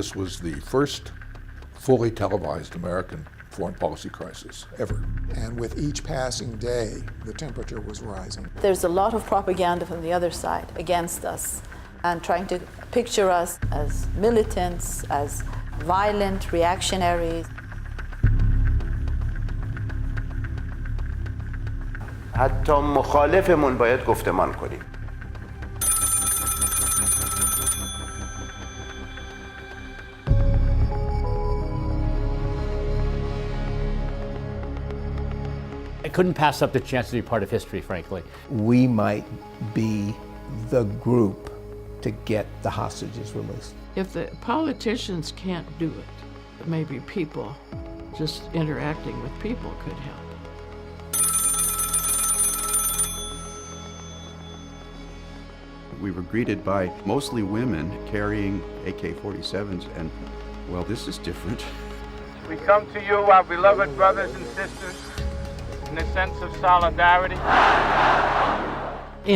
This was the first fully televised American foreign policy crisis ever. And with each passing day, the temperature was rising. There's a lot of propaganda from the other side against us and trying to picture us as militants, as violent reactionaries. حتی مخالفمون باید گفتمان کنیم. I couldn't pass up the chance to be part of history, frankly. We might be the group to get the hostages released. If the politicians can't do it, maybe people, just interacting with people could help. We were greeted by mostly women carrying AK-47s, and, well, this is different. We come to you, our beloved brothers and sisters, in a sense of solidarity.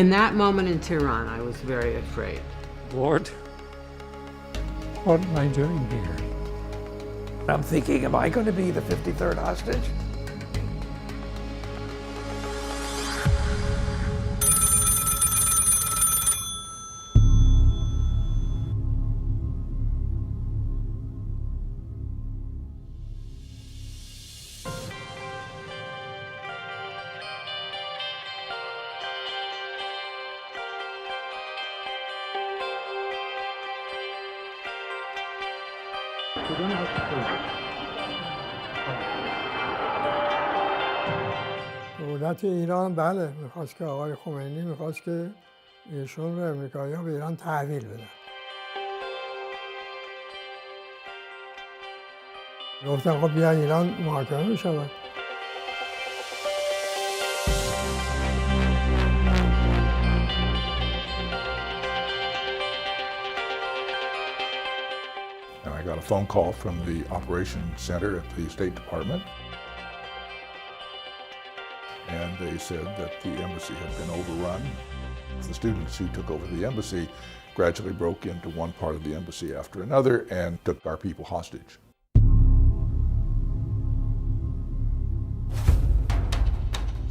In that moment in Tehran, I was very afraid. Lord, what am I doing here? I'm thinking, am I going to be the 53rd hostage? دولت ایران بله میخواست که آقای خمینی میخواست که ایشون رو امریکایی‌ها به ایران تحویل بدن. گفتن خب بیان ایران محاکمه بشود. And I got a phone call from the operations center at the State Department. And they said that the embassy had been overrun. The students who took over the embassy gradually broke into one part of the embassy after another and took our people hostage.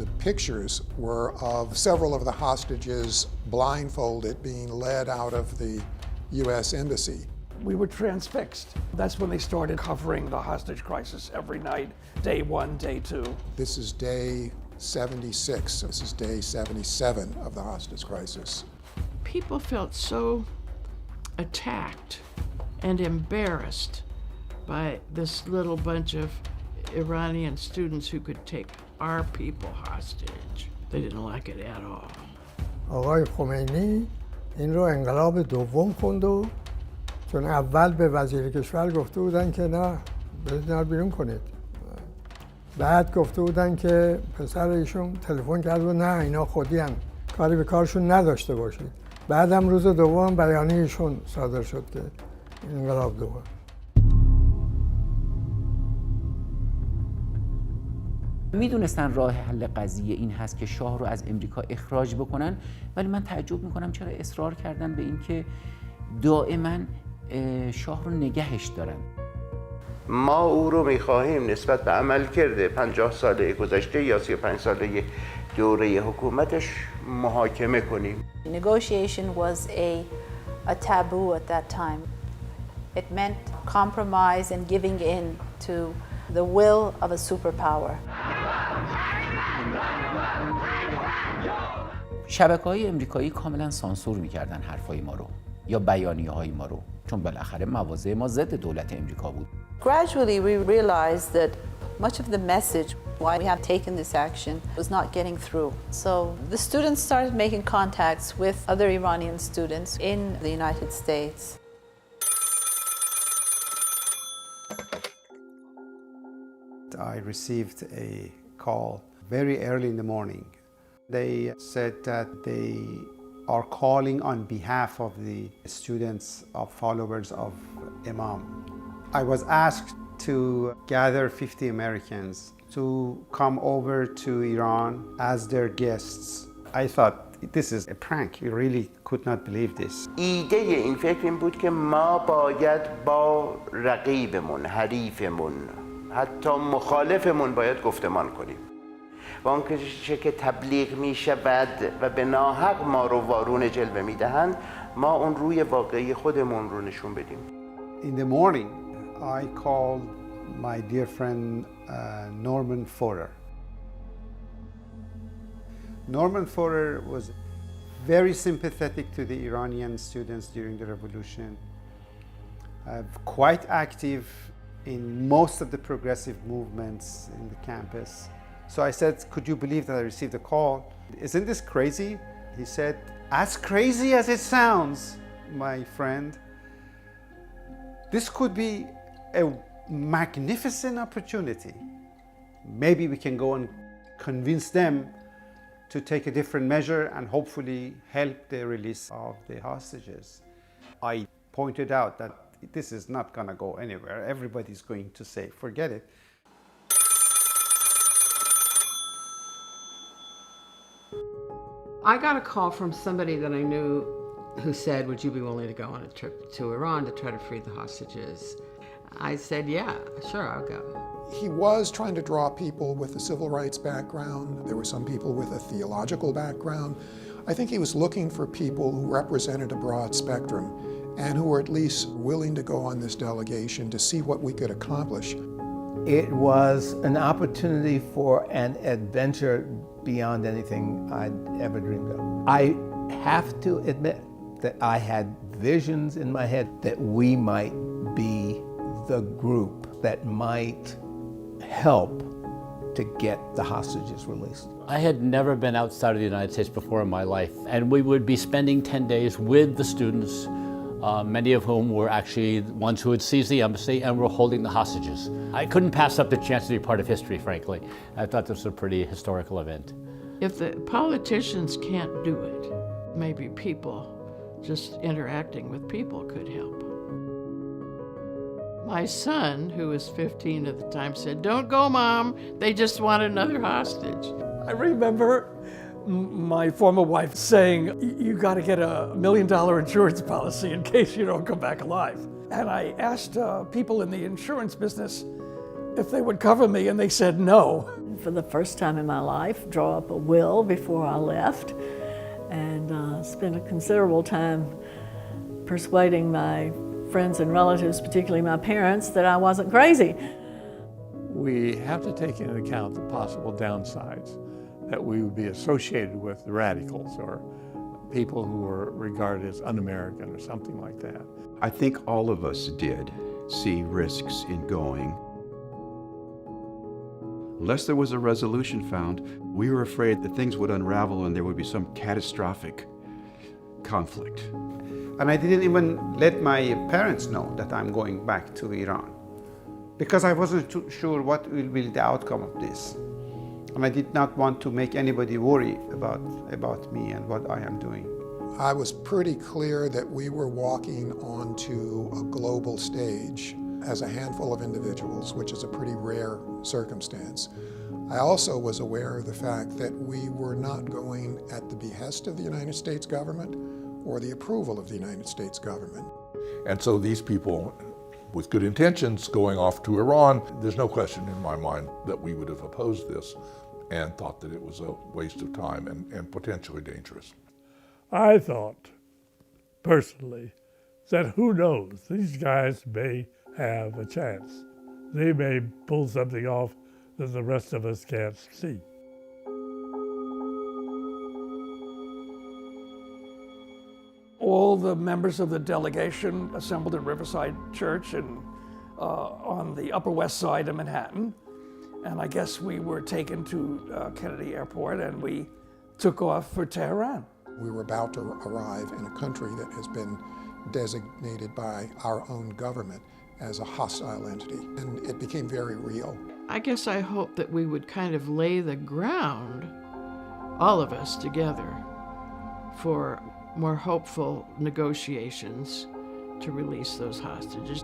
The pictures were of several of the hostages blindfolded being led out of the U.S. Embassy. We were transfixed. That's when they started covering the hostage crisis every night, day 1, day 2. This is day 76. This is day 77 of the hostage crisis. People felt so attacked and embarrassed by this little bunch of Iranian students who could take our people hostage. They didn't like it at all. آقای خمینی این رو انقلاب دوم خوند و چون اول به وزیر کشور گفته بودن که نه برید اینا رو بیرون کنید. بعد گفته بودن که پسر ایشون تلفن کرد و نه اینا خودی هم کاری به کارشون نداشته باشید. بعدم روز دوم بیانیه ایشون صادر شد که انقلاب دوم. میدونستن راه حل قضیه این هست که شاه رو از امریکا اخراج بکنن، ولی من تعجب میکنم چرا اصرار کردن به این که دائما شاه رو نگهش دارن. ما او رو میخواهیم نسبت به عمل کرده 50 ساله گذشته یا 35 ساله دوره حکومتش محاکمه کنیم. Negotiation was a taboo at that time. It meant compromise and giving in to the will of a superpower. شبکه‌های امریکایی کاملا سانسور می‌کردن حرفای ما رو یا بیانیه‌های ما رو، چون بالاخره مواضع ما ضد دولت امریکا بود. Gradually we realized that much of the message why we have taken this action was not getting through. So the students started making contacts with other Iranian students in the United States. I received a call very early in the morning. They said that they are calling on behalf of the students of followers of Imam. I was asked to gather 50 Americans to come over to Iran as their guests. I thought this is a prank. You really could not believe this. ایده این فکر این بود که ما باید با رقیبمون، حریفمون، حتی مخالفمون باید گفتمان کنیم. و اون که تبلیغ می شود و به ناحق ما رو وارون جلوه می دهند، ما اون روی واقعی خودمون رو نشون بدیم. In the morning, I called my dear friend Norman Forer. Norman Forer was very sympathetic to the Iranian students during the revolution, quite active in most of the progressive movements in the campus. So I said, could you believe that I received a call? Isn't this crazy? He said, as crazy as it sounds, my friend, this could be a magnificent opportunity. Maybe we can go and convince them to take a different measure and hopefully help the release of the hostages. I pointed out that this is not going to go anywhere. Everybody's going to say, forget it. I got a call from somebody that I knew who said, would you be willing to go on a trip to Iran to try to free the hostages? I said, yeah, sure, I'll go. He was trying to draw people with a civil rights background. There were some people with a theological background. I think he was looking for people who represented a broad spectrum and who were at least willing to go on this delegation to see what we could accomplish. It was an opportunity for an adventure beyond anything I'd ever dreamed of. I have to admit that I had visions in my head that we might be the group that might help to get the hostages released. I had never been outside of the United States before in my life, and we would be spending 10 days with the students, many of whom were actually the ones who had seized the embassy and were holding the hostages. I couldn't pass up the chance to be part of history, frankly. I thought this was a pretty historical event. If the politicians can't do it, maybe people just interacting with people could help. My son, who was 15 at the time, said, "Don't go, Mom. They just want another hostage." I remember my former wife saying, you got to get $1 million insurance policy in case you don't come back alive. And I asked people in the insurance business if they would cover me, and they said no. For the first time in my life, draw up a will before I left, and spent a considerable time persuading my friends and relatives, particularly my parents, that I wasn't crazy. We have to take into account the possible downsides that we would be associated with the radicals or people who were regarded as un-American or something like that. I think all of us did see risks in going. Unless there was a resolution found, we were afraid that things would unravel and there would be some catastrophic conflict. And I didn't even let my parents know that I'm going back to Iran, because I wasn't too sure what will be the outcome of this. And I did not want to make anybody worry about me and what I am doing. I was pretty clear that we were walking onto a global stage as a handful of individuals, which is a pretty rare circumstance. I also was aware of the fact that we were not going at the behest of the United States government or the approval of the United States government. And so these people with good intentions going off to Iran, there's no question in my mind that we would have opposed this and thought that it was a waste of time and potentially dangerous. I thought, personally, that who knows, these guys may have a chance. They may pull something off that the rest of us can't see. All the members of the delegation assembled at Riverside Church on the Upper West Side of Manhattan. And I guess we were taken to Kennedy Airport and we took off for Tehran. We were about to arrive in a country that has been designated by our own government as a hostile entity, and it became very real. I guess I hoped that we would kind of lay the ground, all of us together, for more hopeful negotiations to release those hostages.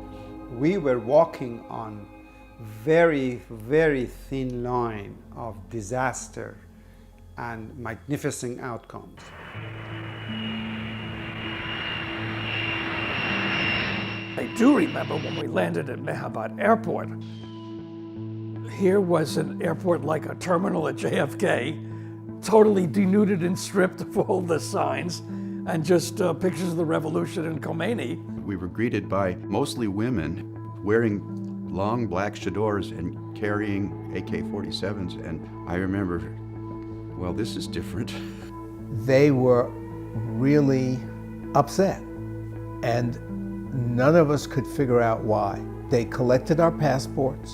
We were walking on very, very thin line of disaster and magnificent outcomes. I do remember when we landed at Mehabad Airport. Here was an airport like a terminal at JFK, totally denuded and stripped of all the signs, and just pictures of the revolution and Khomeini. We were greeted by mostly women wearing long black chadors and carrying AK-47s, and I remember, well, this is different. They were really upset, and none of us could figure out why. They collected our passports.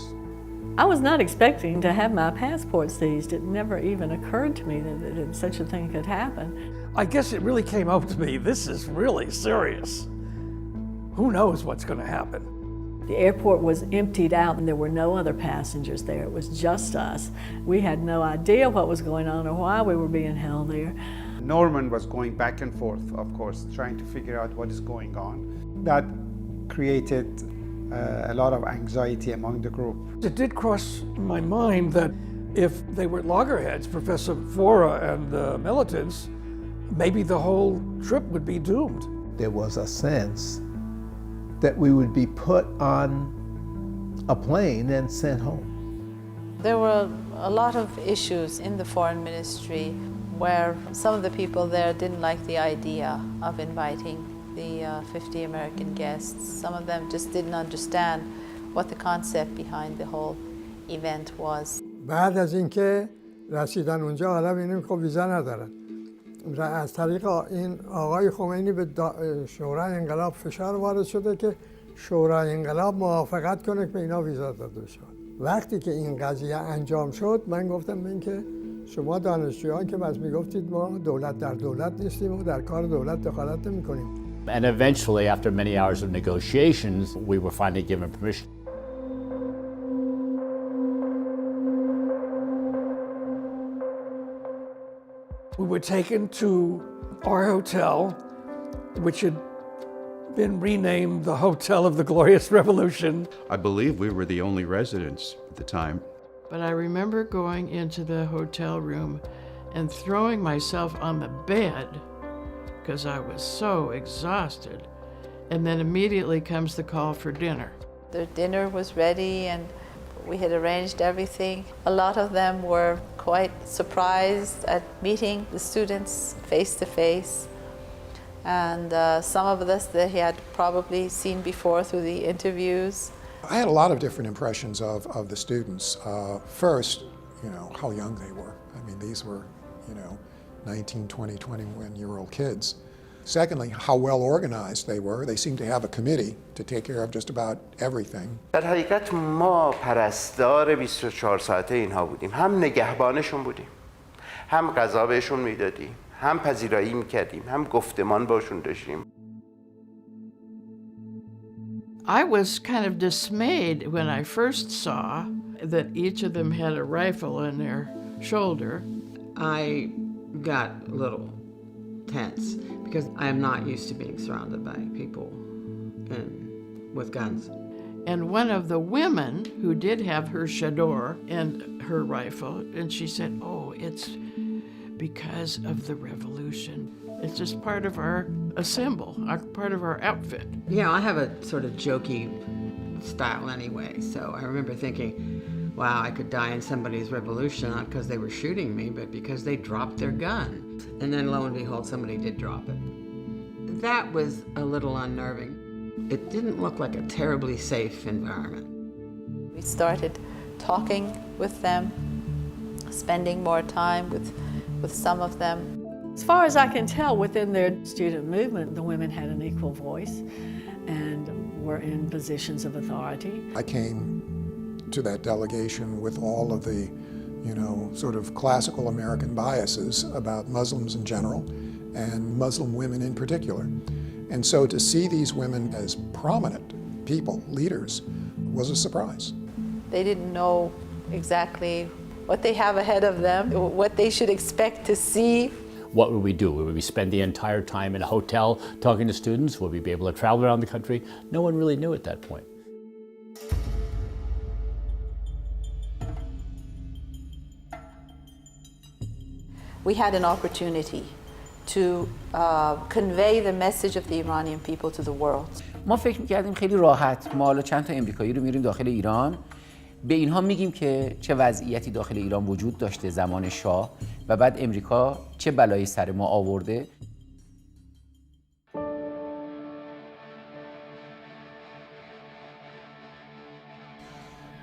I was not expecting to have my passport seized. It never even occurred to me that such a thing could happen. I guess it really came out to me, this is really serious. Who knows what's going to happen? The airport was emptied out and there were no other passengers there. It was just us. We had no idea what was going on or why we were being held there. Norman was going back and forth, of course, trying to figure out what is going on. That created a lot of anxiety among the group. It did cross my mind that if they were loggerheads, Professor Fora and the militants, maybe the whole trip would be doomed. There was a sense that we would be put on a plane and sent home. There were a lot of issues in the foreign ministry where some of the people there didn't like the idea of inviting the 50 American guests. Some of them just didn't understand what the concept behind the whole event was. بعد از اینکه رسیدن اونجا حالا ببینیم خب ویزا ندارن. از طریق این آقای خمینی به شورای انقلاب فشار وارد شده که شورای انقلاب موافقت کنه که به اینا ویزا داده شد. وقتی که این قضیه انجام شد من گفتم به این که شما دانشجویان که بس میگفتید ما دولت در دولت نیستیم و در کار دولت دخالت نمی‌کنیم. And eventually, after many hours of negotiations, we were finally given permission. We were taken to our hotel, which had been renamed the Hotel of the Glorious Revolution. I believe we were the only residents at the time. But I remember going into the hotel room and throwing myself on the bed because I was so exhausted. And then immediately comes the call for dinner. The dinner was ready and we had arranged everything. A lot of them were quite surprised at meeting the students face to face. And some of us that he had probably seen before through the interviews. I had a lot of different impressions of the students. First, you know, how young they were. I mean, these were, you know, 19, 20, 21-year-old kids. Secondly, how well organized they were. They seemed to have a committee to take care of just about everything. در حقیقت ما پرستار 24 ساعته اینها بودیم. هم نگهبانشون بودیم. هم غذا بهشون میدادیم. هم پذیرایی میکردیم. هم گفتمان باشون داشتیم. I was kind of dismayed when I first saw that each of them had a rifle on their shoulder. I got a little tense because I am not used to being surrounded by people with guns. And one of the women who did have her chador and her rifle, and she said, "Oh, it's because of the revolution. It's just part of our symbol, part of our outfit." You know, I have a sort of jokey style anyway, so I remember thinking, wow, I could die in somebody's revolution not because they were shooting me, but because they dropped their gun. And then lo and behold, somebody did drop it. That was a little unnerving. It didn't look like a terribly safe environment. We started talking with them, spending more time with some of them. As far as I can tell, within their student movement, the women had an equal voice and were in positions of authority. I came to that delegation with all of the, you know, sort of classical American biases about Muslims in general and Muslim women in particular. And so to see these women as prominent people, leaders, was a surprise. They didn't know exactly what they have ahead of them, what they should expect to see. What would we do? Would we spend the entire time in a hotel talking to students? Would we be able to travel around the country? No one really knew at that point. we had an opportunity to convey the message of the Iranian people to the world. ما فکر می‌کردیم خیلی راحت ما حالا چند تا امریکایی رو می‌ریم داخل ایران، به اینها میگیم که چه وضعیتی داخل ایران وجود داشته زمان شاه و بعد امریکا چه بلایی سر ما آورده.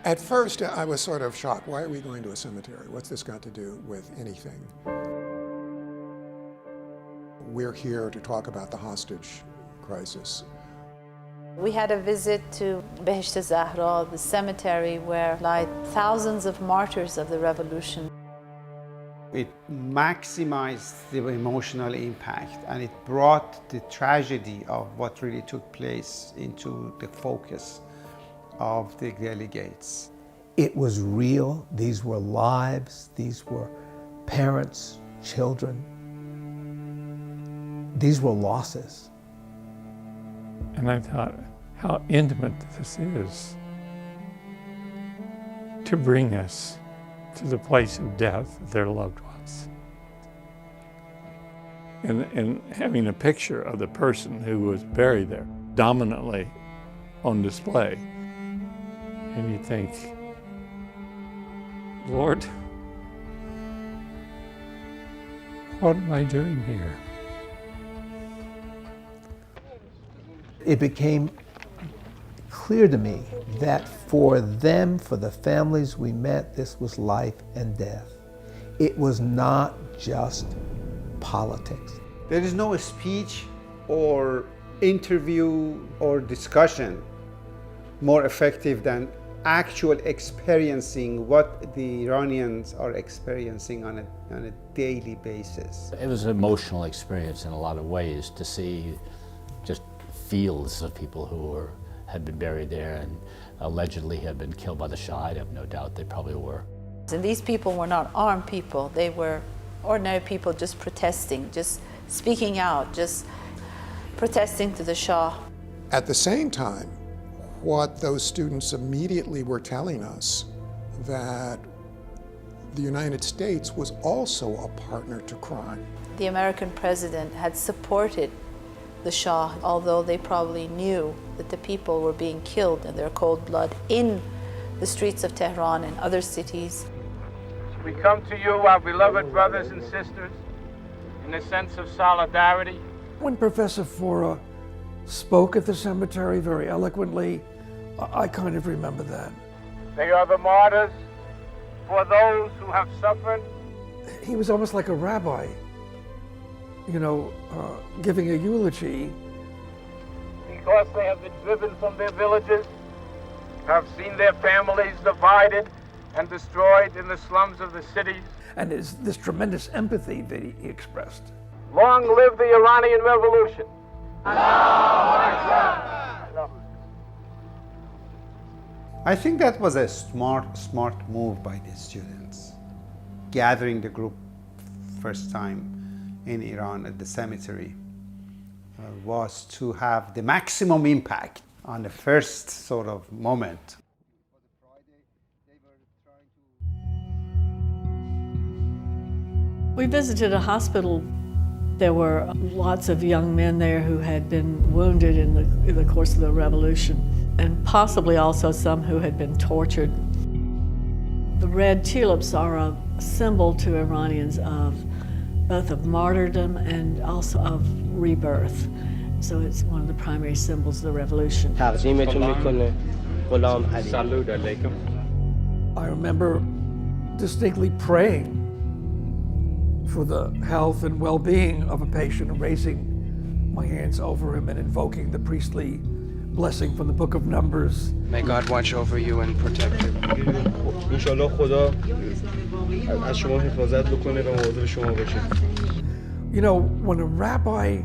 At first, I was sort of shocked. Why are we going to a cemetery? What's this got to do with anything? We're here to talk about the hostage crisis. We had a visit to Behesht Zahra, the cemetery where lie thousands of martyrs of the revolution. It maximized the emotional impact and it brought the tragedy of what really took place into the focus of the delegates. It was real. These were lives. These were parents, children. These were losses. And I thought how intimate this is to bring us to the place of death of their loved ones. And having a picture of the person who was buried there dominantly on display. And you think, Lord, what am I doing here? It became clear to me that for them, for the families we met, this was life and death. It was not just politics. There is no speech or interview or discussion more effective than actual experiencing what the Iranians are experiencing on a daily basis. It was an emotional experience in a lot of ways to see just fields of people who had been buried there and allegedly had been killed by the Shah. I have no doubt they probably were. And these people were not armed people. They were ordinary people just protesting, just speaking out, just protesting to the Shah. At the same time, what those students immediately were telling us that the United States was also a partner to crime. The American president had supported the Shah, although they probably knew that the people were being killed in their cold blood in the streets of Tehran and other cities. We come to you, our beloved brothers and sisters, in a sense of solidarity. When Professor Fora spoke at the cemetery very eloquently, I kind of remember that. They are the martyrs for those who have suffered. He was almost like a rabbi, you know, giving a eulogy. Because they have been driven from their villages, have seen their families divided and destroyed in the slums of the cities. And there's this tremendous empathy that he expressed. Long live the Iranian Revolution. I think that was a smart move by the students. Gathering the group first time in Iran at the cemetery was to have the maximum impact on the first sort of moment. We visited a hospital. There were lots of young men there who had been wounded in the course of the revolution, and possibly also some who had been tortured. The red tulips are a symbol to Iranians of both of martyrdom and also of rebirth. So it's one of the primary symbols of the revolution. I remember distinctly praying for the health and well-being of a patient and raising my hands over him and invoking the priestly blessing from the book of Numbers. May God watch over you and protect you. انشالله خدا از شما حفاظت بکنه و مواظب شما باشه. You know, when a rabbi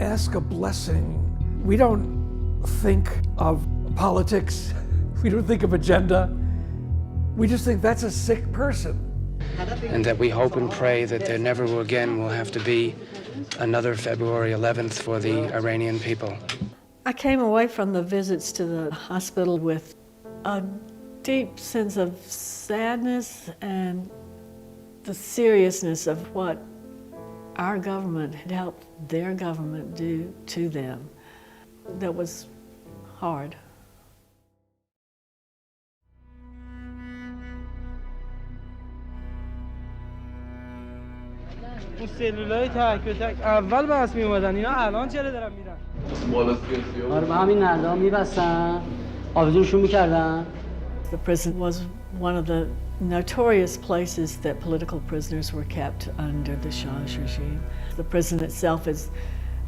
asks a blessing, we don't think of politics, we don't think of agenda, we just think that's a sick person. And that we hope and pray that there never again will have to be another February 11th for the Iranian people. I came away from the visits to the hospital with a deep sense of sadness and the seriousness of what our government had helped their government do to them that was hard. اون سلولای تک به تک اول بس می اومدن اینا الان چرا دارن میرن بالا سیاسی ها آره به همین نرده میبستن آویزونشون میکردن. The prison was one of the notorious places that political prisoners were kept under the Shah's regime. The prison itself is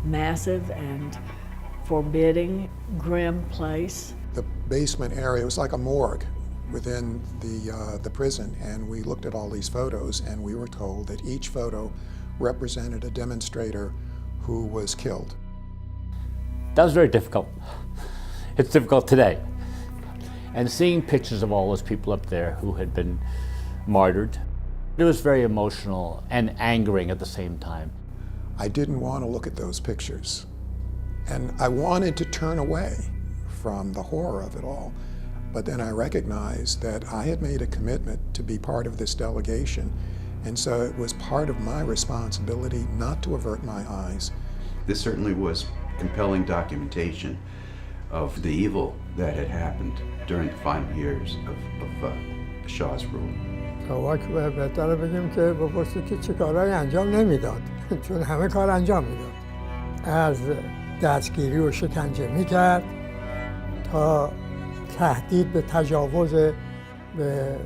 massive and forbidding, grim place. The basement area was like a morgue within the prison, and we looked at all these photos and we were told that each photo represented a demonstrator who was killed. That was very difficult. It's difficult today. And seeing pictures of all those people up there who had been martyred, it was very emotional and angering at the same time. I didn't want to look at those pictures. And I wanted to turn away from the horror of it all. But then I recognized that I had made a commitment to be part of this delegation. And so it was part of my responsibility not to avert my eyes. This certainly was compelling documentation of the evil that had happened during the final years of the Shah's rule. بهتره بگیم که بپرسی که چه کارهایی انجام نمیداد چون همه کار انجام میداد از دستگیری و شکنجه میکرد تا تهدید به تجاوز به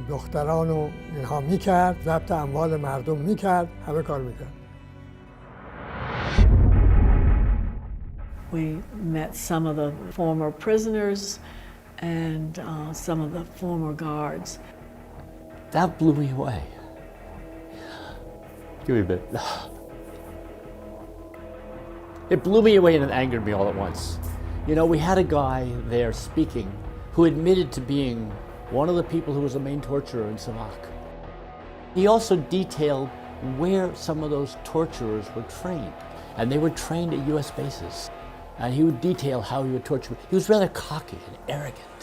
دختران و اینها میکرد ضبط اموال مردم میکرد همه کار میکرد. We met some of the former prisoners and some of the former guards. That blew me away. Give me a bit. It blew me away and it angered me all at once. You know, we had a guy there speaking who admitted to being one of the people who was the main torturer in Savak. He also detailed where some of those torturers were trained, and they were trained at US bases. And he would detail how he would torture. He was rather cocky and arrogant.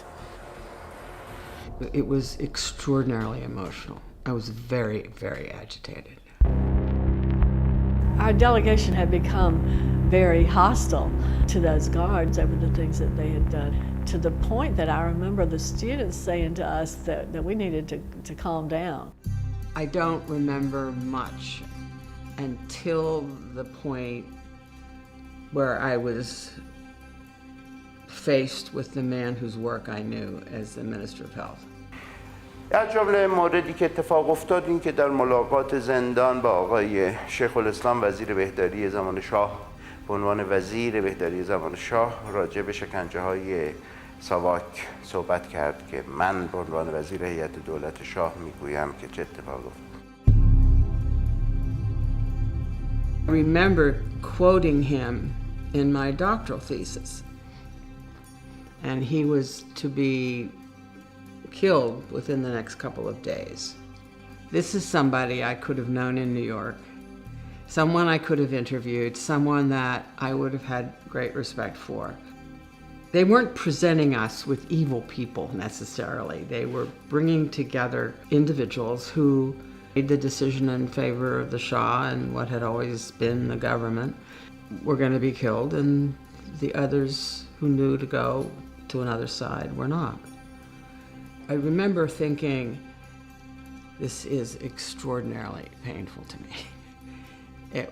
It was extraordinarily emotional. I was very, very agitated. Our delegation had become very hostile to those guards over the things that they had done, to the point that I remember the students saying to us that we needed to calm down. I don't remember much until the point where I was faced with the man whose work I knew as the Minister of Health. از جمله موردی که اتفاق افتاد این که در ملاقات زندان با آقای شیخ الاسلام وزیر بهداری زمان شاه به عنوان وزیر بهداری زمان شاه راجع به شکنجه‌های ساواک صحبت کرد که من به عنوان وزیر هیئت دولت شاه میگویم که چه اتفاق افتاد. I remember quoting him in my doctoral thesis, and he was to be killed within the next couple of days. This is somebody I could have known in New York, someone I could have interviewed, someone that I would have had great respect for. They weren't presenting us with evil people necessarily. They were bringing together individuals who made the decision in favor of the Shah and what had always been the government were going to be killed, and the others who knew to go to another side were not. I remember thinking, this is extraordinarily painful to me.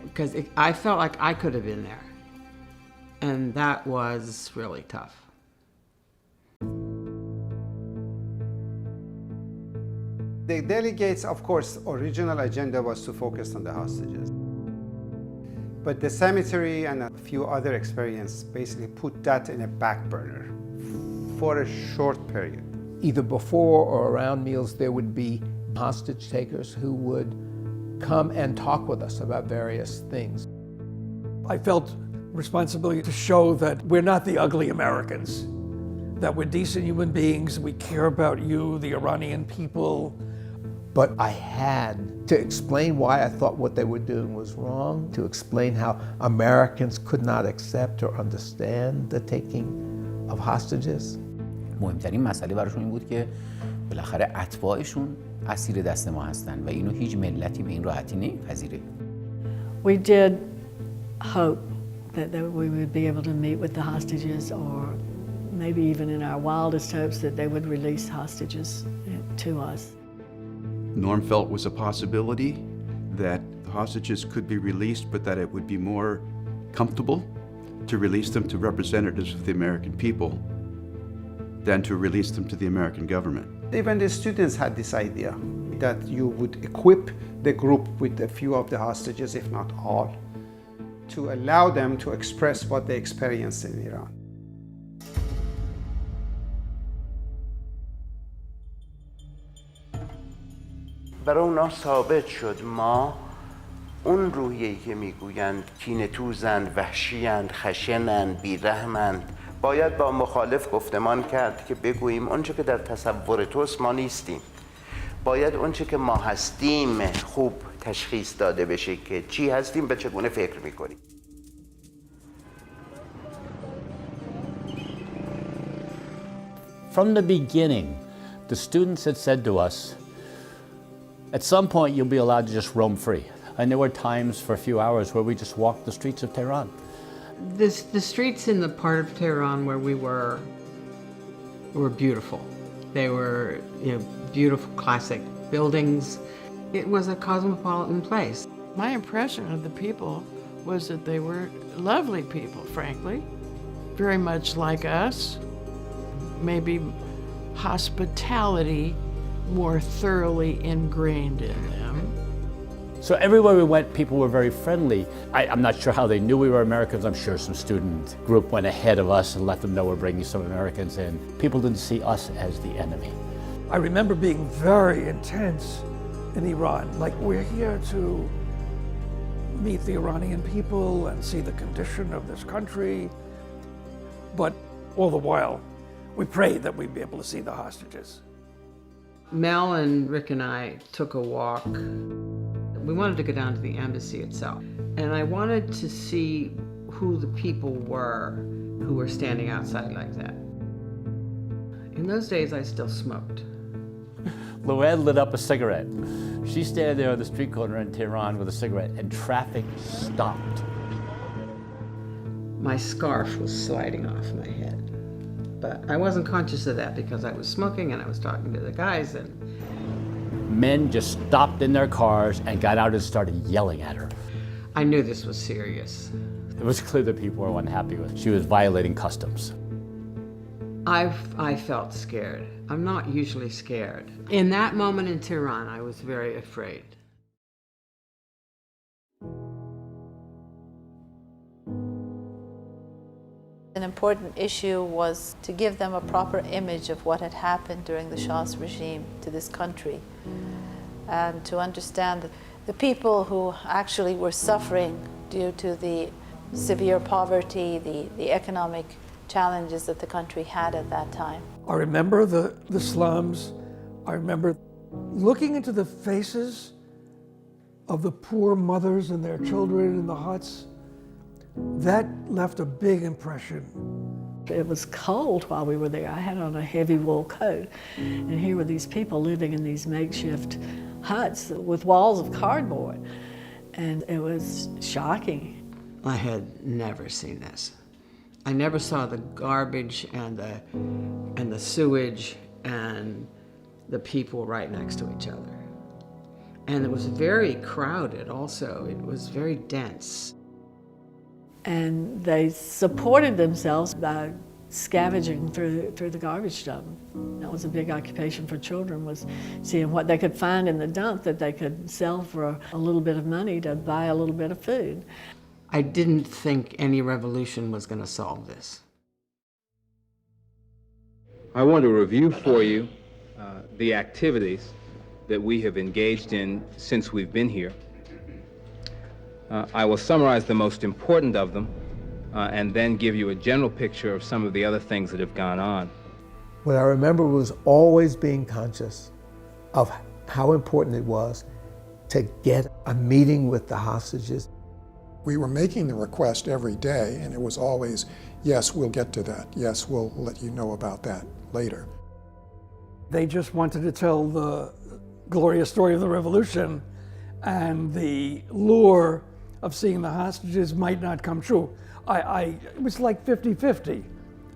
Because I felt like I could have been there. And that was really tough. The delegates, of course, original agenda was to focus on the hostages. But the cemetery and a few other experiences basically put that in a back burner for a short period. Either before or around meals, there would be hostage takers who would come and talk with us about various things. I felt responsibility to show that we're not the ugly Americans, that we're decent human beings, we care about you, the Iranian people. But I had to explain why I thought what they were doing was wrong, to explain how Americans could not accept or understand the taking of hostages. مهمترین مسئله براشون این بود که بالاخره اتباعشون اسیر دست ما هستن و اینو هیچ ملتی به این راحتی نمیپذیره. We did hope that we would be able to meet with the hostages, or maybe even in our wildest hopes that they would release hostages to us. Norm felt was a possibility that the hostages could be released, but that it would be more comfortable to release them to representatives of the American people than to release them to the American government. Even the students had this idea that you would equip the group with a few of the hostages, if not all, to allow them to express what they experienced in Iran. برای اونا ثابت شد ما اون روحیه‌ای که میگویند کینه‌توزند، وحشی‌اند، خشنند، بی‌رحمند، باید با مخالف گفتمان کرد که بگوییم اونچه که در تصور توست ما نیستیم. باید اونچه که ما هستیم خوب تشخیص داده بشه که چی هستیم و چگونه فکر میکنیم. From the beginning, the students had said to us, at some point you'll be allowed to just roam free. And there were times for a few hours where we just walked the streets of Tehran. The streets in the part of Tehran where we were beautiful. They were, beautiful classic buildings. It was a cosmopolitan place. My impression of the people was that they were lovely people, frankly, very much like us. Maybe hospitality more thoroughly ingrained in them. So everywhere we went, people were very friendly. I'm not sure how they knew we were Americans. I'm sure some student group went ahead of us and let them know we're bringing some Americans in. People didn't see us as the enemy. I remember being very intense in Iran. Like, we're here to meet the Iranian people and see the condition of this country. But all the while, we prayed that we'd be able to see the hostages. Mel and Rick and I took a walk. We wanted to go down to the embassy itself. And I wanted to see who the people were who were standing outside like that. In those days, I still smoked. Luann lit up a cigarette. She standing there on the street corner in Tehran with a cigarette, and traffic stopped. My scarf was sliding off my head. But I wasn't conscious of that because I was smoking and I was talking to the guys. And men just stopped in their cars and got out and started yelling at her. I knew this was serious. It was clear that people were unhappy with her. She was violating customs. I felt scared. I'm not usually scared. In that moment in Tehran, I was very afraid. An important issue was to give them a proper image of what had happened during the Shah's regime to this country, and to understand that the people who actually were suffering due to the severe poverty, the economic challenges that the country had at that time. I remember the slums. I remember looking into the faces of the poor mothers and their children in the huts. That left a big impression. It was cold while we were there. I had on a heavy wool coat, and here were these people living in these makeshift huts with walls of cardboard, and it was shocking. I had never seen this. I never saw the garbage and the sewage and the people right next to each other. And it was very crowded also. It was very dense. And they supported themselves by scavenging through the garbage dump. That was a big occupation for children, was seeing what they could find in the dump that they could sell for a little bit of money to buy a little bit of food. I didn't think any revolution was going to solve this. I want to review for you the activities that we have engaged in since we've been here. I will summarize the most important of them and then give you a general picture of some of the other things that have gone on. What I remember was always being conscious of how important it was to get a meeting with the hostages. We were making the request every day, and it was always, yes, we'll get to that. Yes, we'll let you know about that later. They just wanted to tell the glorious story of the revolution and the lure of seeing the hostages might not come true. It was like 50-50,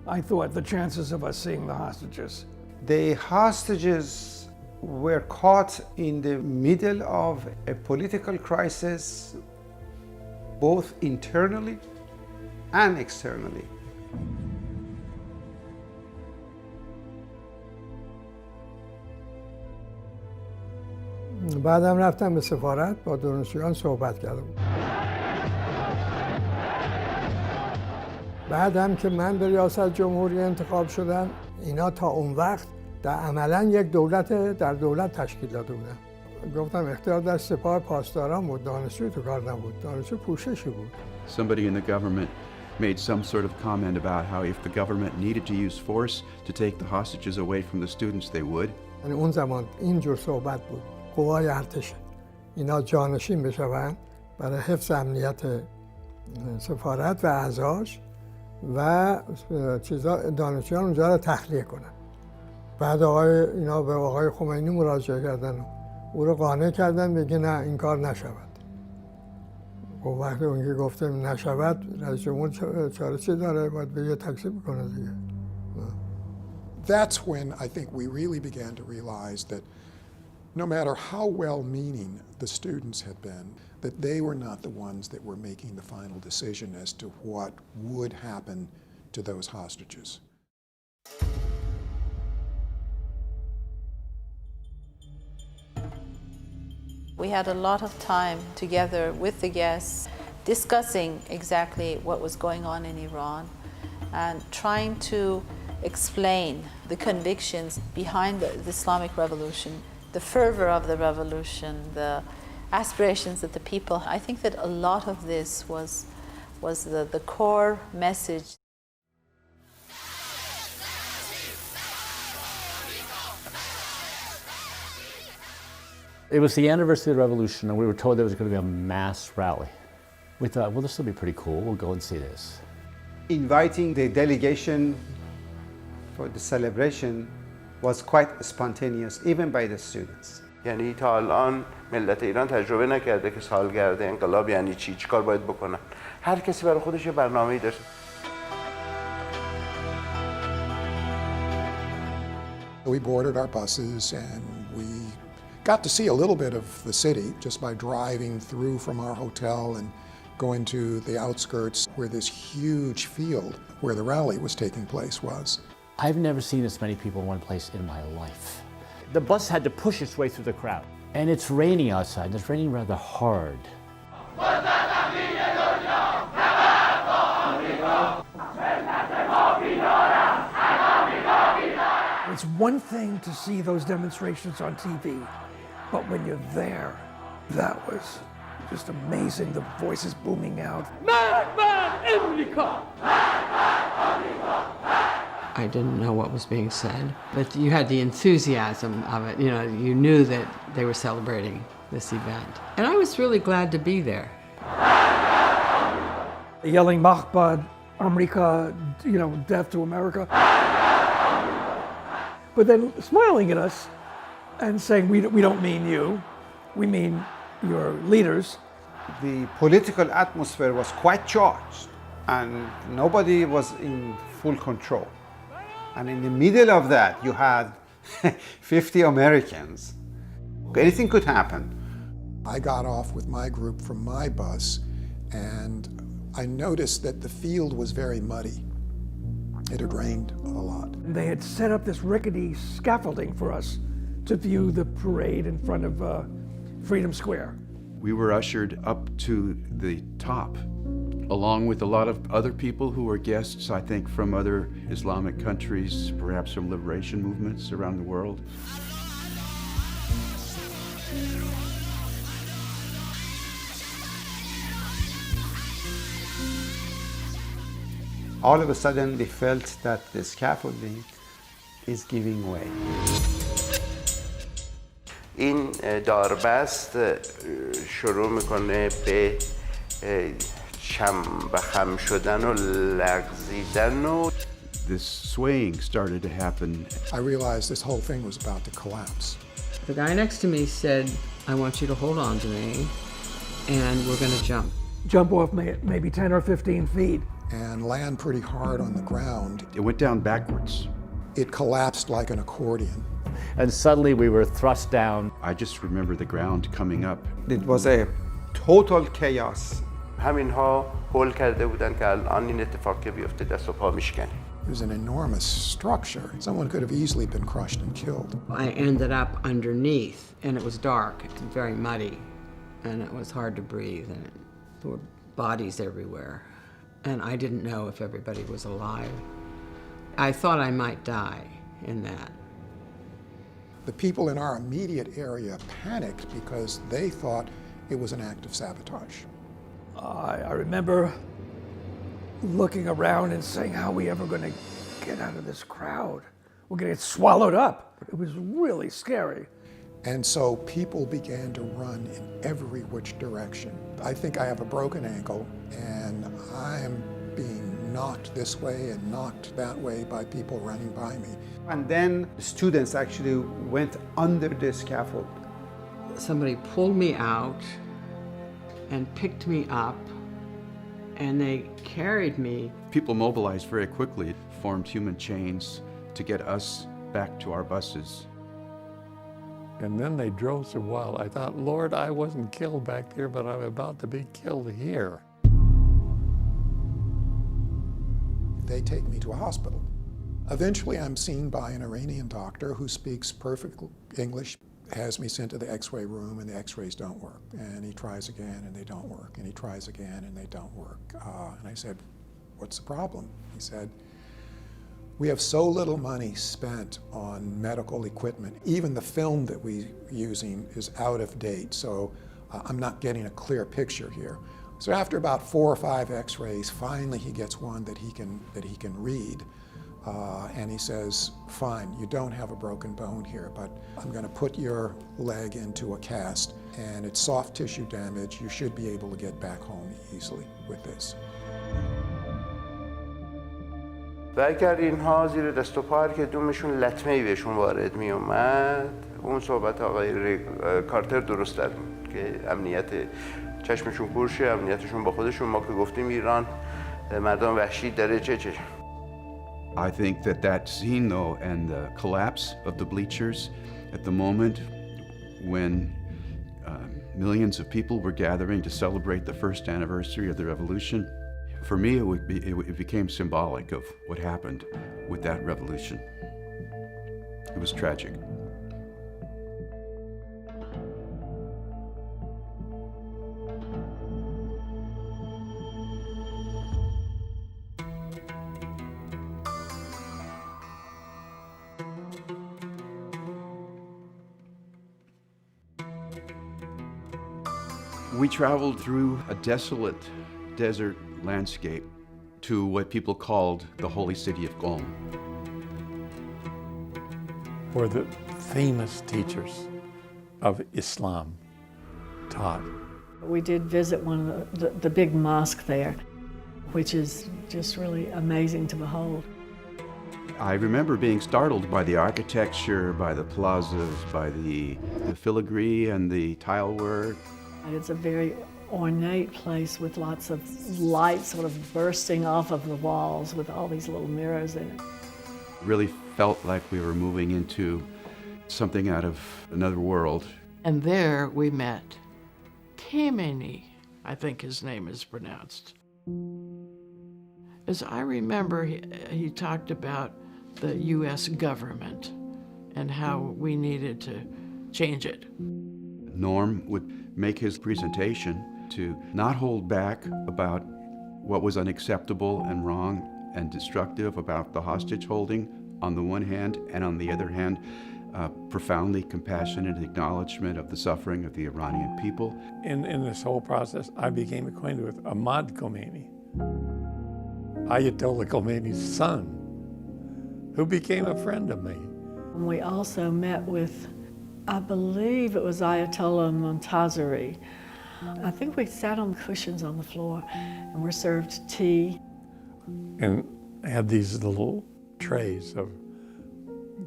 I thought, the chances of us seeing the hostages. The hostages were caught in the middle of a political crisis, both internally and externally. بعدم رفتم به سفارت با دانشجویان صحبت کردم. بعدم که من به ریاست جمهوری انتخاب شدم، اینا تا اون وقت در عملاً یک دولت در دولت تشکیل داده بودن. گفتم اختیار در سپاه پاسداران بود، دانشجو تو کار نبود، دانشجو پوششی بود. Somebody in the government made some sort of comment about how if the government needed to use force to take the hostages away from the students, they would. یعنی اون زمان اینجور صحبت بود. قوای ارتش اینا جانشین بشوند برای حفظ امنیت سفارت و اعضاش و دانشجویان اونجا رو تخلیه کنن. بعد اینا به آقای خمینی مراجعه کردن، او رو قانع کردن بگه نه این کار نشود. و وقتی اون که گفته نشود، رئیس جمهور چاره چی داره؟ باید به یه تکذیب کنه دیگه. That's when I think we really began to realize that no matter how well-meaning the students had been, that they were not the ones that were making the final decision as to what would happen to those hostages. We had a lot of time together with the guests discussing exactly what was going on in Iran and trying to explain the convictions behind the Islamic Revolution, the fervor of the revolution, the aspirations of the people. I think that a lot of this was the core message. It was the anniversary of the revolution, and we were told there was going to be a mass rally. We thought, well, this will be pretty cool. We'll go and see this. Inviting the delegation for the celebration was quite spontaneous, even by the students. یعنی تا الان ملت ایران تجربه نکرده که سالگرد انقلاب یعنی چی کار باید بکنن. هر کسی برای خودش یه برنامه‌ای داشت. We boarded our buses and we got to see a little bit of the city just by driving through from our hotel and going to the outskirts where this huge field where the rally was taking place was. I've never seen this many people in one place in my life. The bus had to push its way through the crowd. And it's raining outside, and it's raining rather hard. It's one thing to see those demonstrations on TV, but when you're there, that was just amazing, the voices booming out. I didn't know what was being said, but you had the enthusiasm of it. You know, you knew that they were celebrating this event. And I was really glad to be there. Yelling Mahbad, America, you know, death to America. But then smiling at us and saying, we don't mean you, we mean your leaders. The political atmosphere was quite charged and nobody was in full control. And in the middle of that, you had 50 Americans. Anything could happen. I got off with my group from my bus and I noticed that the field was very muddy. It had rained a lot. They had set up this rickety scaffolding for us to view the parade in front of Freedom Square. We were ushered up to the top, along with a lot of other people who were guests, I think, from other Islamic countries, perhaps from liberation movements around the world. All of a sudden, they felt that the scaffolding is giving way. این داربست شروع میکنه به خم شدن و لغزیدن و This swaying started to happen. I realized this whole thing was about to collapse. The guy next to me said, I want you to hold on to me and we're going to jump. jump off maybe 10 or 15 feet. And land pretty hard on the ground. It went down backwards. It collapsed like an accordion. And suddenly we were thrust down. I just remember the ground coming up. It was a total chaos. همینها هول کرده بودن که الان این اتفاق که بیفته دست و پا میشکنه. It was an enormous structure. Someone could have easily been crushed and killed. I ended up underneath, and it was dark, very muddy, and it was hard to breathe, and there were bodies everywhere. And I didn't know if everybody was alive. I thought I might die in that. The people in our immediate area panicked because they thought it was an act of sabotage. I remember looking around and saying, how are we ever going to get out of this crowd? We're going to get swallowed up. It was really scary. And so people began to run in every which direction. I think I have a broken ankle, and I'm being knocked this way and knocked that way by people running by me. And then the students actually went under the scaffold. Somebody pulled me out and picked me up, and they carried me. People mobilized very quickly, formed human chains to get us back to our buses. And then they drove so wild. I thought, Lord, I wasn't killed back there, but I'm about to be killed here. They take me to a hospital. Eventually, I'm seen by an Iranian doctor who speaks perfect English, has me sent to the x-ray room, and the x-rays don't work. And he tries again, and they don't work. And he tries again, and they don't work. And I said, what's the problem? He said, we have so little money spent on medical equipment. Even the film that we're using is out of date, so I'm not getting a clear picture here. So after about 4 or 5 x-rays, finally he gets one that he can read. And he says, fine, you don't have a broken bone here, but I'm going to put your leg into a cast, and it's soft tissue damage. You should be able to get back home easily with this. و اگر اینها زیر دست و پا که دومشون لطمه‌ای بهشون وارد می اومد، اون صحبت آقای کارتر درست در که امنیت چشمشون کورشه، امنیتشون با خودشون. ما که گفتیم ایران مردم وحشی داره چه I think that scene though, and the collapse of the bleachers at the moment when millions of people were gathering to celebrate the first anniversary of the revolution, for me it became symbolic of what happened with that revolution. It was tragic. We traveled through a desolate desert landscape to what people called the holy city of Qom. Where the famous teachers of Islam taught. We did visit one of the big mosque there, which is just really amazing to behold. I remember being startled by the architecture, by the plazas, by the filigree and the tile work. It's a very ornate place with lots of light sort of bursting off of the walls with all these little mirrors in it. Really felt like we were moving into something out of another world. And there we met Khamenei, I think his name is pronounced. As I remember, he talked about the U.S. government and how we needed to change it. Norm would make his presentation to not hold back about what was unacceptable and wrong and destructive about the hostage holding on the one hand, and on the other hand, profoundly compassionate acknowledgement of the suffering of the Iranian people. In this whole process, I became acquainted with Ahmad Khomeini, Ayatollah Khomeini's son, who became a friend of me. We also met with, I believe it was Ayatollah Montazeri. I think we sat on cushions on the floor and were served tea. And had these little trays of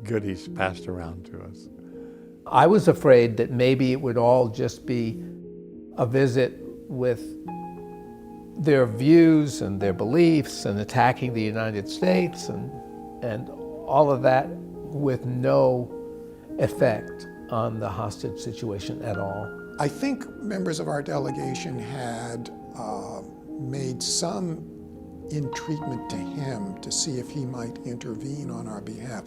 goodies passed around to us. I was afraid that maybe it would all just be a visit with their views and their beliefs and attacking the United States and all of that with no effect on the hostage situation at all. I think members of our delegation had made some entreatment to him to see if he might intervene on our behalf.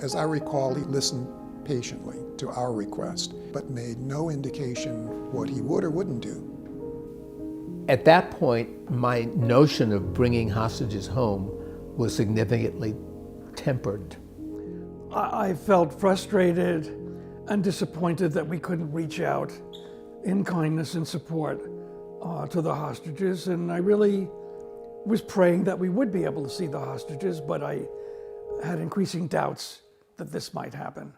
As I recall, he listened patiently to our request, but made no indication what he would or wouldn't do. At that point, my notion of bringing hostages home was significantly tempered. I felt frustrated and disappointed that we couldn't reach out in kindness and support to the hostages, and I really was praying that we would be able to see the hostages, but I had increasing doubts that this might happen.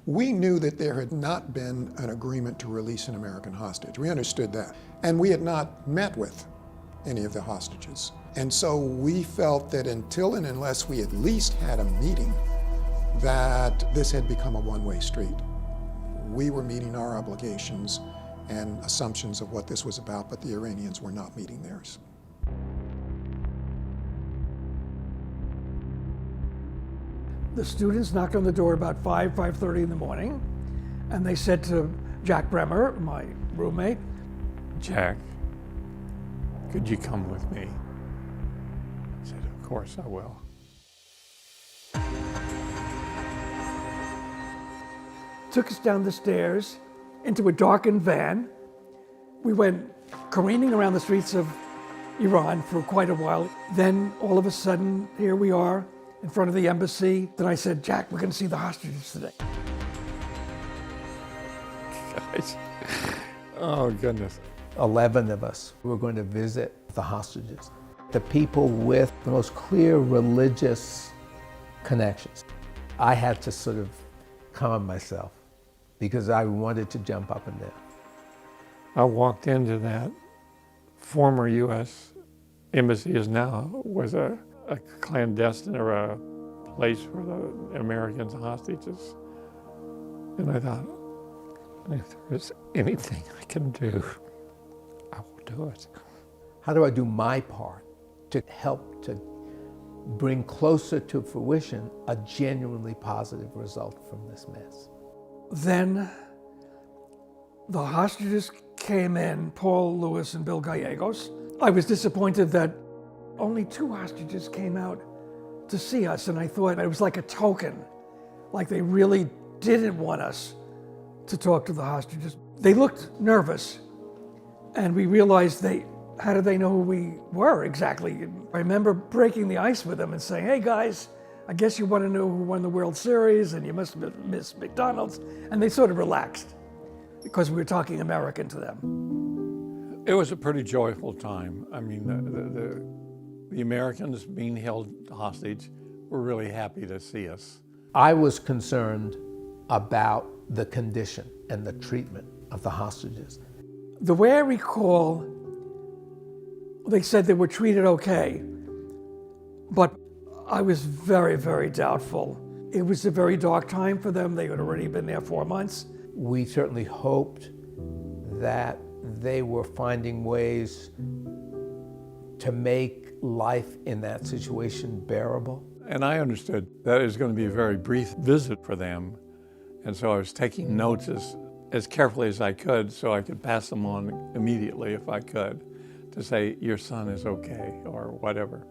We knew that there had not been an agreement to release an American hostage. We understood that. And we had not met with any of the hostages. And so we felt that until and unless we at least had a meeting, that this had become a one-way street. We were meeting our obligations and assumptions of what this was about, but the Iranians were not meeting theirs. The students knocked on the door about 5:30 in the morning, and they said to Jack Bremer, my roommate, Jack, could you come with me? I said, of course I will. Took us down the stairs into a darkened van. We went careening around the streets of Iran for quite a while. Then all of a sudden, here we are in front of the embassy. Then I said, Jack, we're going to see the hostages today. Guys, oh goodness. 11 of us were going to visit the hostages, the people with the most clear religious connections. I had to sort of calm myself because I wanted to jump up and down. I walked into that former U.S. embassy was a clandestine or a place for the Americans hostages. And I thought, if there's anything I can do, I will do it. How do I do my part to help to bring closer to fruition a genuinely positive result from this mess? Then the hostages came in, Paul Lewis and Bill Gallegos. I was disappointed that only 2 hostages came out to see us, and I thought it was like a token, like they really didn't want us to talk to the hostages. They looked nervous, and we realized how did they know who we were exactly? I remember breaking the ice with them and saying, hey guys, I guess you want to know who won the World Series, and you must miss McDonald's. And they sort of relaxed because we were talking American to them. It was a pretty joyful time. I mean, the Americans being held hostage were really happy to see us. I was concerned about the condition and the treatment of the hostages. The way I recall, they said they were treated okay, but I was very, very doubtful. It was a very dark time for them. They had already been there 4 months. We certainly hoped that they were finding ways to make life in that situation bearable. And I understood that it was going to be a very brief visit for them. And so I was taking notes as carefully as I could so I could pass them on immediately if I could to say, your son is okay, or whatever.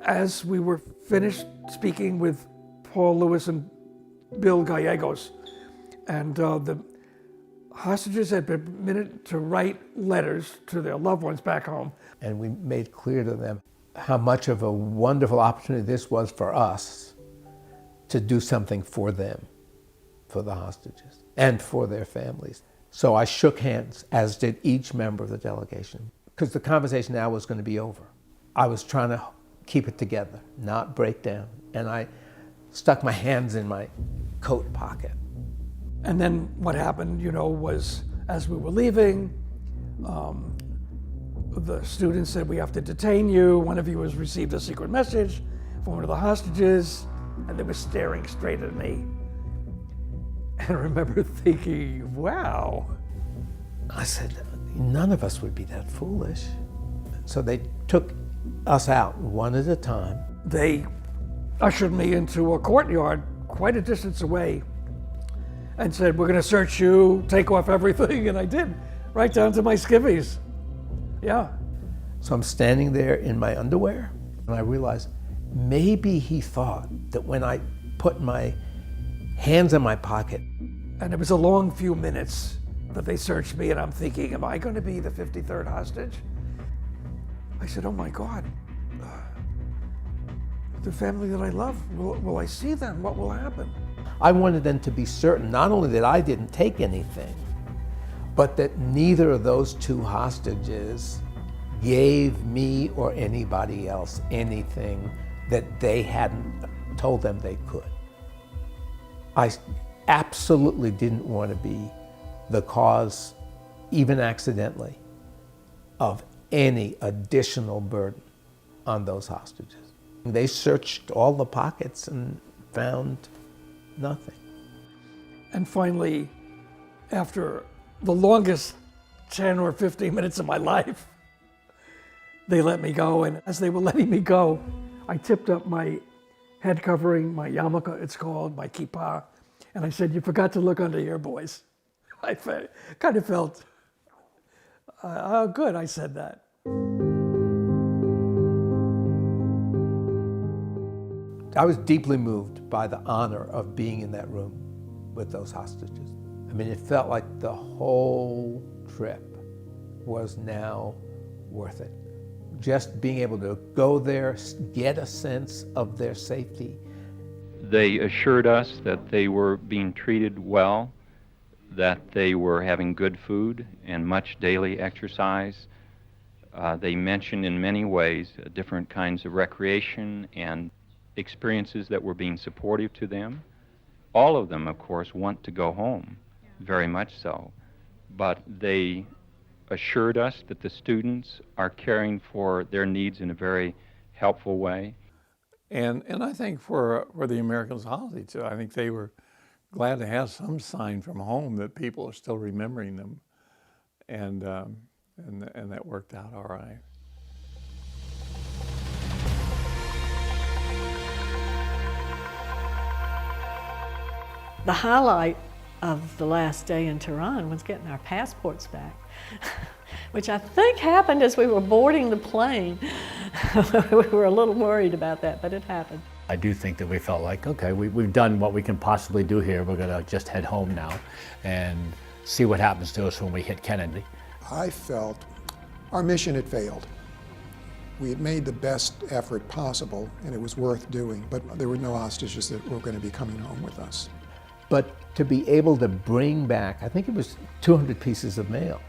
As we were finished speaking with Paul Lewis and Bill Gallegos, and the hostages had been permitted to write letters to their loved ones back home. And we made clear to them how much of a wonderful opportunity this was for us to do something for them, for the hostages, and for their families. So I shook hands, as did each member of the delegation, because the conversation now was going to be over. I was trying to keep it together, not break down. And I stuck my hands in my coat pocket. And then what happened, was as we were leaving, the students said, we have to detain you. One of you has received a secret message from one of the hostages, and they were staring straight at me. And I remember thinking, wow. I said, none of us would be that foolish. So they took us out one at a time. They ushered me into a courtyard quite a distance away and said, we're going to search you, take off everything, and I did, right down to my skivvies. Yeah. So I'm standing there in my underwear, and I realized maybe he thought that when I put my hands in my pocket. And it was a long few minutes that they searched me, and I'm thinking, am I going to be the 53rd hostage? I said, oh my God, the family that I love, will I see them? What will happen? I wanted them to be certain, not only that I didn't take anything, but that neither of those two hostages gave me or anybody else anything that they hadn't told them they could. I absolutely didn't want to be the cause, even accidentally, of any additional burden on those hostages. They searched all the pockets and found nothing. And finally, after the longest 10 or 15 minutes of my life, they let me go. And as they were letting me go, I tipped up my head covering, my yarmulke, it's called, my kippah, and I said, you forgot to look under here, boys. I kind of felt, oh, good, I said that. I was deeply moved by the honor of being in that room with those hostages. I mean, it felt like the whole trip was now worth it. Just being able to go there, get a sense of their safety. They assured us that they were being treated well, that they were having good food and much daily exercise. They mentioned in many ways different kinds of recreation and experiences that were being supportive to them. All of them, of course, want to go home, very much so, but they assured us that the students are caring for their needs in a very helpful way. And I think for the Americans hostage too, I think they were glad to have some sign from home that people are still remembering them, and that worked out all right. The highlight of the last day in Tehran was getting our passports back, which I think happened as we were boarding the plane. We were a little worried about that, but it happened. I do think that we felt like, okay, we've done what we can possibly do here. We're going to just head home now and see what happens to us when we hit Kennedy. I felt our mission had failed. We had made the best effort possible, and it was worth doing, but there were no hostages that were going to be coming home with us. But to be able to bring back, I think it was 200 pieces of mail.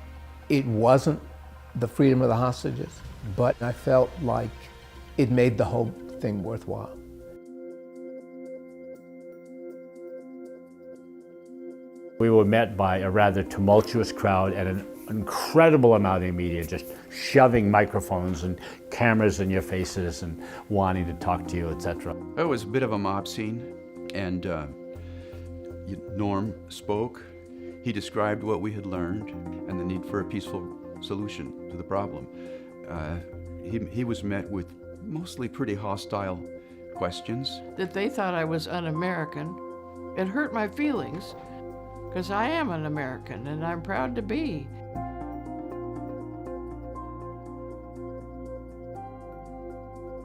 It wasn't the freedom of the hostages, but I felt like it made the whole thing worthwhile. We were met by a rather tumultuous crowd and an incredible amount of media just shoving microphones and cameras in your faces and wanting to talk to you, etc. It was a bit of a mob scene, and Norm spoke. He described what we had learned and the need for a peaceful solution to the problem. He was met with mostly pretty hostile questions. That they thought I was un-American. It hurt my feelings, because I am an American and I'm proud to be.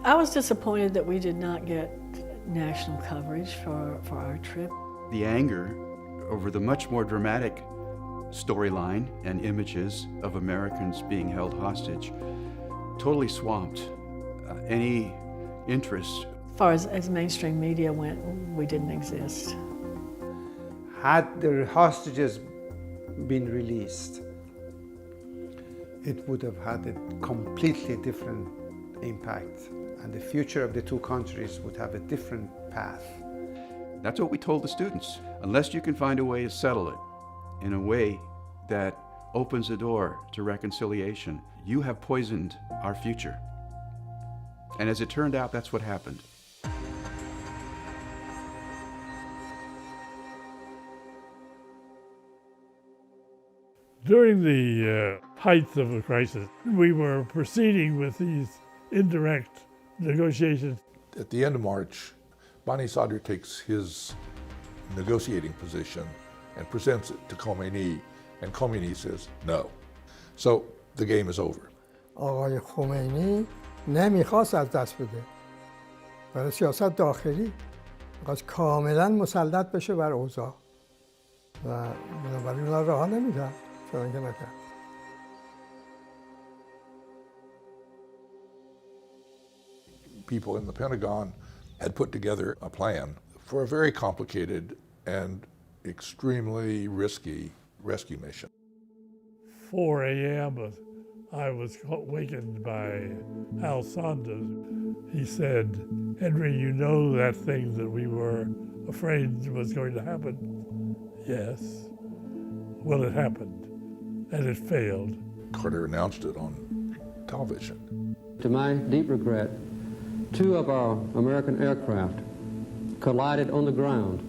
I was disappointed that we did not get national coverage for our trip. The anger over the much more dramatic storyline and images of Americans being held hostage totally swamped any interest. As far as mainstream media went, we didn't exist. Had the hostages been released, it would have had a completely different impact, and the future of the two countries would have a different path. That's what we told the students. Unless you can find a way to settle it in a way that opens the door to reconciliation, you have poisoned our future. And as it turned out, that's what happened. During the height of the crisis, we were proceeding with these indirect negotiations. At the end of March, Bani Sadr takes his negotiating position and presents it to Khomeini, and Khomeini says no. So the game is over. آقای خمینی نمیخواست از دست بده. برای سیاست داخلی میخواست کاملا مسلط بشه بر اوضاع و بنابراین اونا رها نمیدن چون که نکرد. People in the Pentagon had put together a plan for a very complicated and extremely risky rescue mission. 4 a.m. I was wakened by Al Saunders. He said, "Henry, you know that thing that we were afraid was going to happen?" Yes. Well, it happened, and it failed. Carter announced it on television. To my deep regret, 2 of our American aircraft collided on the ground.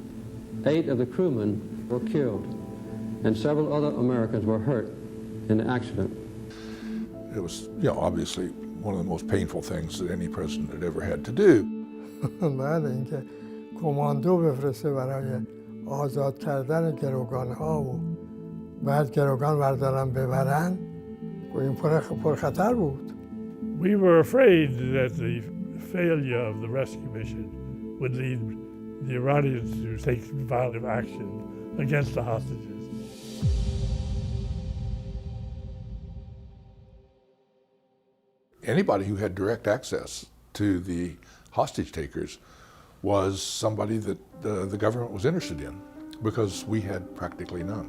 8 of the crewmen were killed, and several other Americans were hurt in the accident. It was, obviously one of the most painful things that any president had ever had to do. بعد اینکه کماندو بفرسته برای آزاد کردن گروگان‌ها و بعد گروگان بردارن ببرن این پرخطر بود. We were afraid that the failure of the rescue mission would lead the Iranians to take violent action against the hostages. Anybody who had direct access to the hostage takers was somebody that the government was interested in, because we had practically none.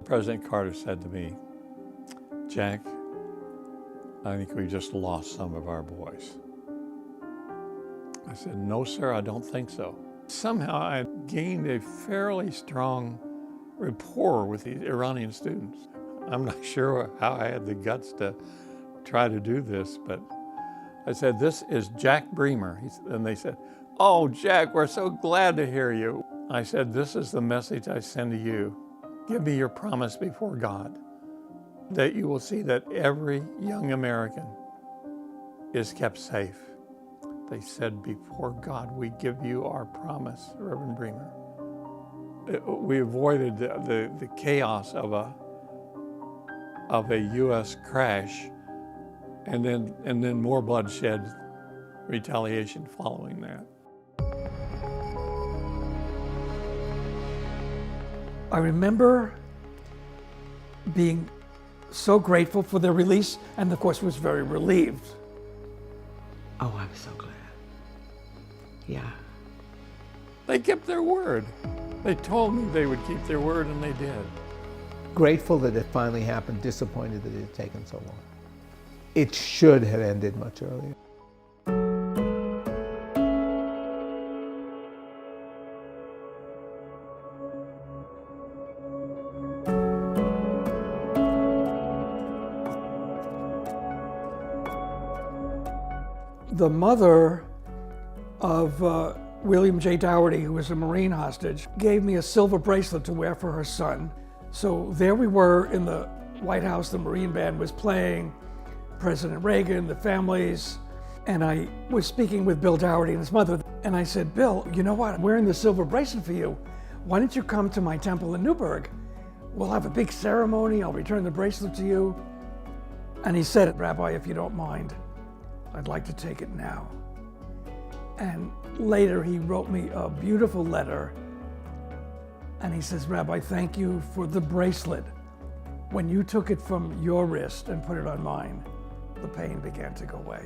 President Carter said to me, "Jack, I think we just lost some of our boys." I said, "No, sir, I don't think so." Somehow I gained a fairly strong rapport with these Iranian students. I'm not sure how I had the guts to try to do this, but I said, "This is Jack Bremer." And they said, "Oh, Jack, we're so glad to hear you." I said, "This is the message I send to you. Give me your promise before God that you will see that every young American is kept safe." They said, "Before God, we give you our promise, Reverend Bremer." We avoided the chaos of a U.S. crash and then more bloodshed, retaliation following that. I remember being so grateful for their release, and of course was very relieved. Oh, I'm so glad. Yeah. They kept their word. They told me they would keep their word, and they did. Grateful that it finally happened, disappointed that it had taken so long. It should have ended much earlier. The mother of William J. Dougherty, who was a Marine hostage, gave me a silver bracelet to wear for her son. So there we were in the White House, the Marine band was playing, President Reagan, the families, and I was speaking with Bill Dougherty and his mother, and I said, "Bill, you know what, I'm wearing the silver bracelet for you. Why don't you come to my temple in Newburgh? We'll have a big ceremony, I'll return the bracelet to you." And he said, "Rabbi, if you don't mind, I'd like to take it now." And later he wrote me a beautiful letter, and he says, "Rabbi, thank you for the bracelet. When you took it from your wrist and put it on mine, the pain began to go away."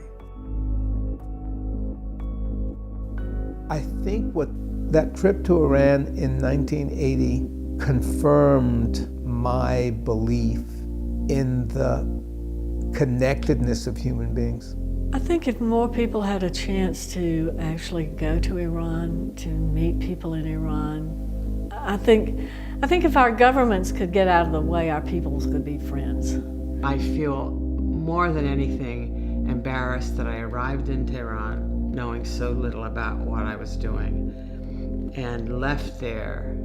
I think what that trip to Iran in 1980 confirmed my belief in the connectedness of human beings. I think if more people had a chance to actually go to Iran, to meet people in Iran, I think if our governments could get out of the way, our peoples could be friends. I feel more than anything embarrassed that I arrived in Tehran knowing so little about what I was doing and left there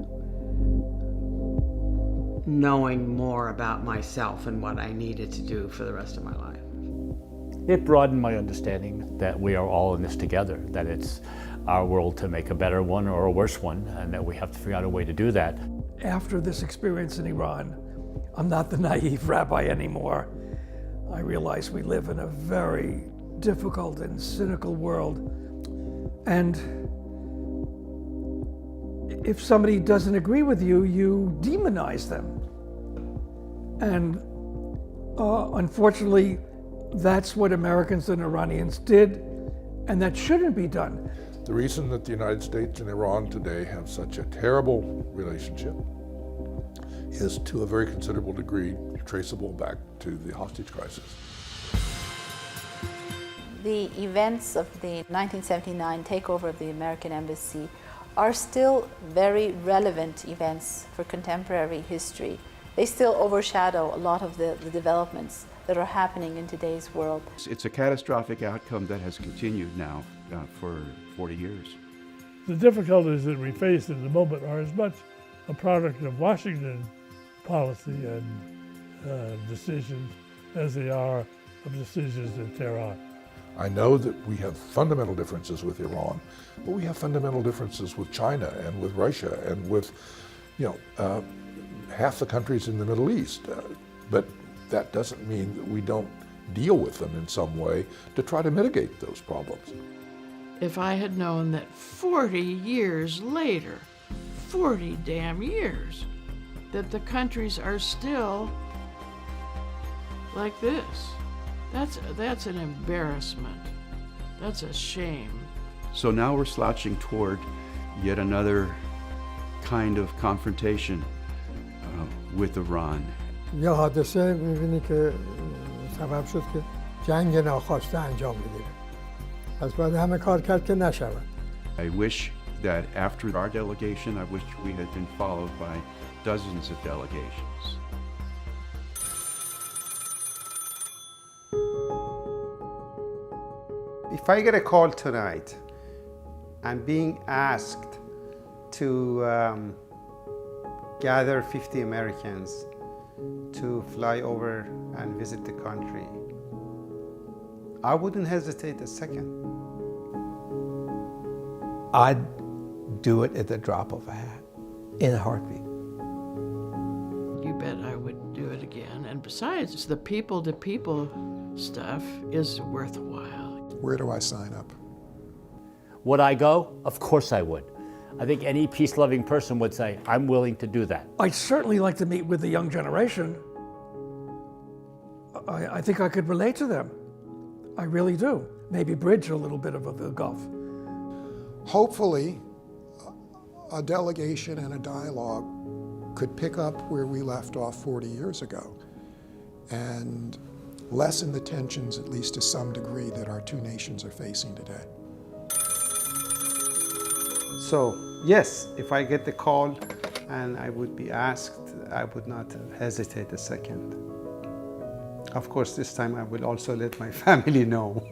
knowing more about myself and what I needed to do for the rest of my life. It broadened my understanding that we are all in this together, that it's our world to make a better one or a worse one, and that we have to figure out a way to do that. After this experience in Iran, I'm not the naive rabbi anymore. I realize we live in a very difficult and cynical world. And if somebody doesn't agree with you, you demonize them. And unfortunately, that's what Americans and Iranians did, and that shouldn't be done. The reason that the United States and Iran today have such a terrible relationship is to a very considerable degree traceable back to the hostage crisis. The events of the 1979 takeover of the American embassy are still very relevant events for contemporary history. They still overshadow a lot of the developments that are happening in today's world. It's a catastrophic outcome that has continued now for 40 years. The difficulties that we face in the moment are as much a product of Washington policy and decisions as they are of decisions in Tehran. I know that we have fundamental differences with Iran, but we have fundamental differences with China and with Russia and with, half the countries in the Middle East. But that doesn't mean that we don't deal with them in some way to try to mitigate those problems. If I had known that 40 years later, 40 damn years, that the countries are still like this, that's an embarrassment. That's a shame. So now we're slouching toward yet another kind of confrontation with Iran. یه حادثه می‌بینی که سبب شد که جنگ ناخواسته انجام بگیره. پس باید همه کار کرد که نشود. I wish that after our delegation, I wish we had been followed by dozens of delegations. If I get a call tonight and being asked to gather 50 Americans to fly over and visit the country, I wouldn't hesitate a second. I'd do it at the drop of a hat, in a heartbeat. You bet I would do it again. And besides, the people-to-people stuff is worthwhile. Where do I sign up? Would I go? Of course I would. I think any peace-loving person would say, I'm willing to do that. I'd certainly like to meet with the young generation. I think I could relate to them. I really do. Maybe bridge a little bit of the gulf. Hopefully, a delegation and a dialogue could pick up where we left off 40 years ago and lessen the tensions, at least to some degree, that our two nations are facing today. So, yes, if I get the call and I would be asked, I would not hesitate a second. Of course, this time I will also let my family know.